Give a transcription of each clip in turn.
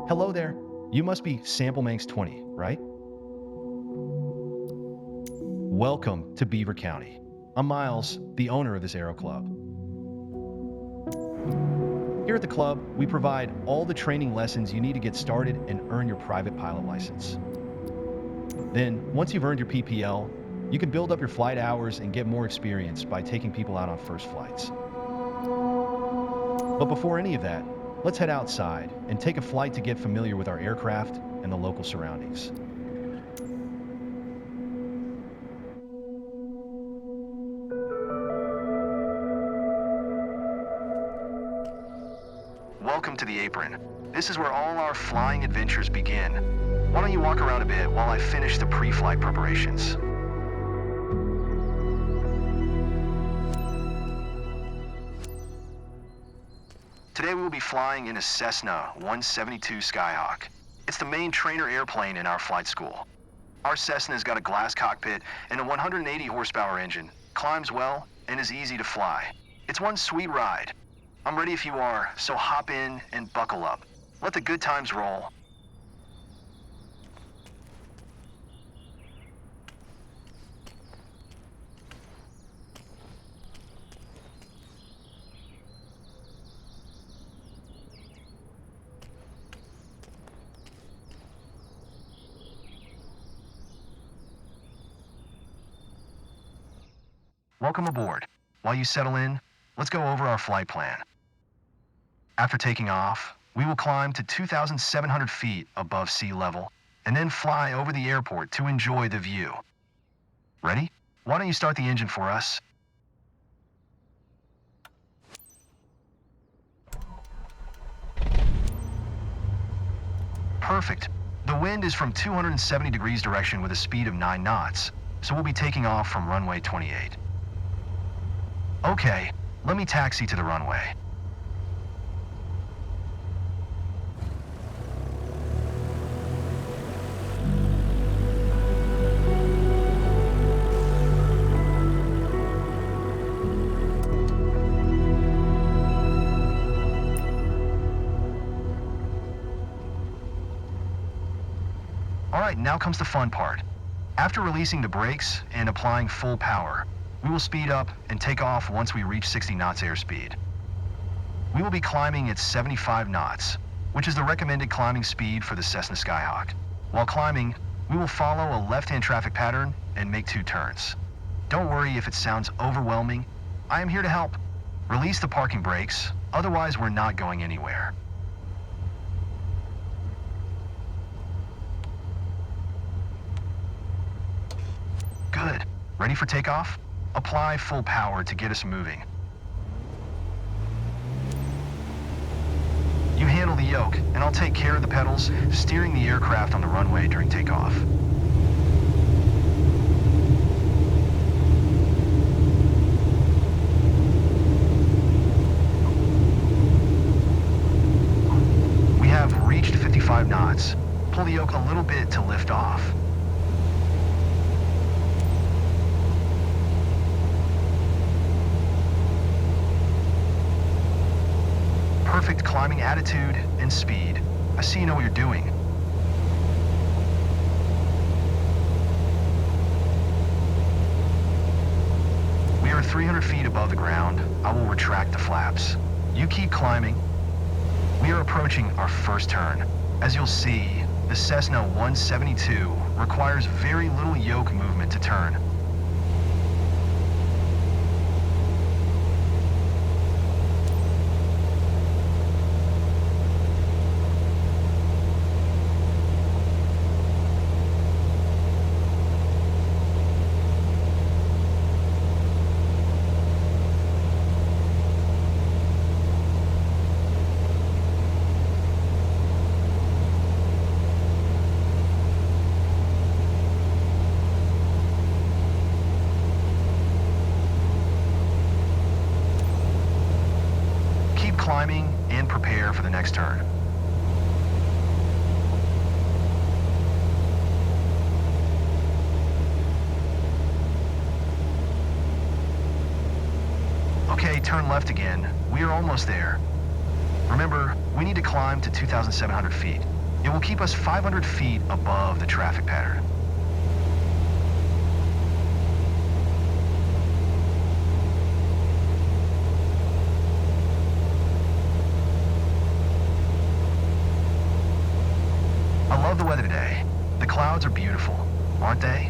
Hello there. You must be Sample Manx 20, right? Welcome to Beaver County. I'm Miles, the owner of this Aero Club. Here at the club, we provide all the training lessons you need to get started and earn your private pilot license. Then, once you've earned your PPL, you can build up your flight hours and get more experience by taking people out on first flights. But before any of that, let's head outside and take a flight to get familiar with our aircraft and the local surroundings. Welcome to the apron. This is where all our flying adventures begin. Why don't you walk around a bit while I finish the pre-flight preparations? Today we will be flying in a Cessna 172 Skyhawk. It's the main trainer airplane in our flight school. Our Cessna's got a glass cockpit and a 180 horsepower engine, climbs well, and is easy to fly. It's one sweet ride. I'm ready if you are, so hop in and buckle up. Let the good times roll. Welcome aboard. While you settle in, let's go over our flight plan. After taking off, we will climb to 2,700 feet above sea level and then fly over the airport to enjoy the view. Ready? Why don't you start the engine for us? Perfect. The wind is from 270 degrees direction with a speed of 9 knots, so we'll be taking off from runway 28. Okay, let me taxi to the runway. All right, now comes the fun part. After releasing the brakes and applying full power, we will speed up and take off once we reach 60 knots airspeed. We will be climbing at 75 knots, which is the recommended climbing speed for the Cessna Skyhawk. While climbing, we will follow a left-hand traffic pattern and make 2 turns. Don't worry if it sounds overwhelming. I am here to help. Release the parking brakes, otherwise we're not going anywhere. Good. Ready for takeoff? Apply full power to get us moving. You handle the yoke, and I'll take care of the pedals, steering the aircraft on the runway during takeoff. We have reached 55 knots. Pull the yoke a little bit to lift off. Perfect climbing attitude and speed. I see you know what you're doing. We are 300 feet above the ground. I will retract the flaps. You keep climbing. We are approaching our first turn. As you'll see, the Cessna 172 requires very little yoke movement to turn. Climbing and prepare for the next turn. Okay, turn left again. We are almost there. Remember, we need to climb to 2,700 feet. It will keep us 500 feet above the traffic pattern. I love the weather today. The clouds are beautiful, aren't they?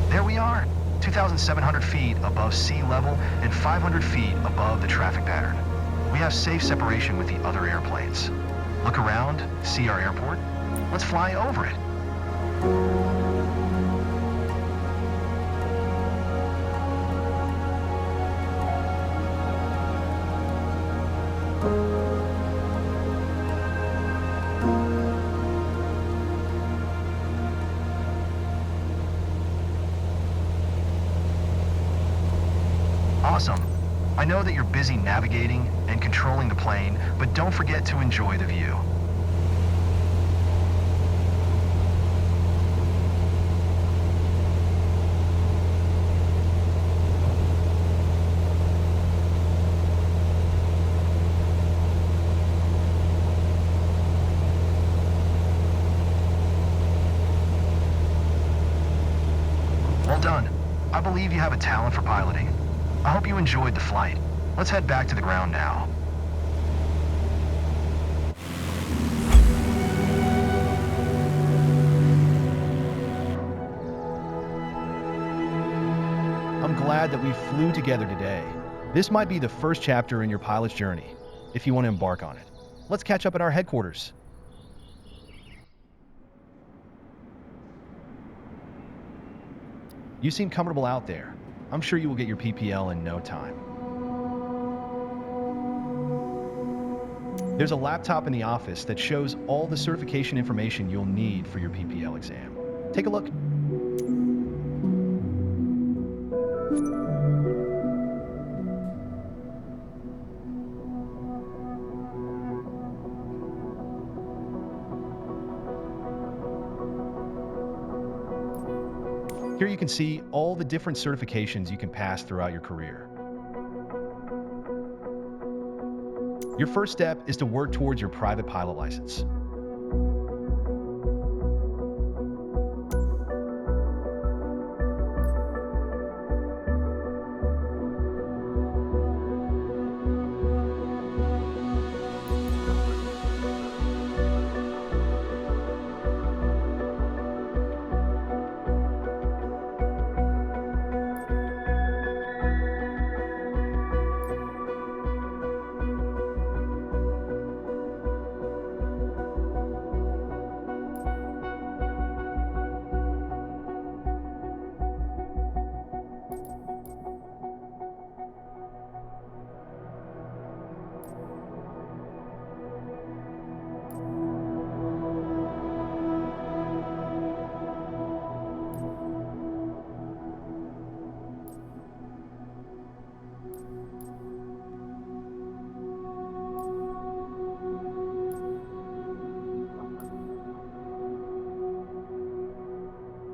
There we are, 2,700 feet above sea level and 500 feet above the traffic pattern. We have safe separation with the other airplanes. Look around, see our airport? Let's fly over it. Awesome. I know that you're busy navigating and controlling the plane, but don't forget to enjoy the view. Well done. I believe you have a talent for piloting. I hope you enjoyed the flight. Let's head back to the ground now. I'm glad that we flew together today. This might be the first chapter in your pilot's journey, if you want to embark on it. Let's catch up at our headquarters. You seem comfortable out there. I'm sure you will get your PPL in no time. There's a laptop in the office that shows all the certification information you'll need for your PPL exam. Take a look. Here you can see all the different certifications you can pass throughout your career. Your first step is to work towards your private pilot license.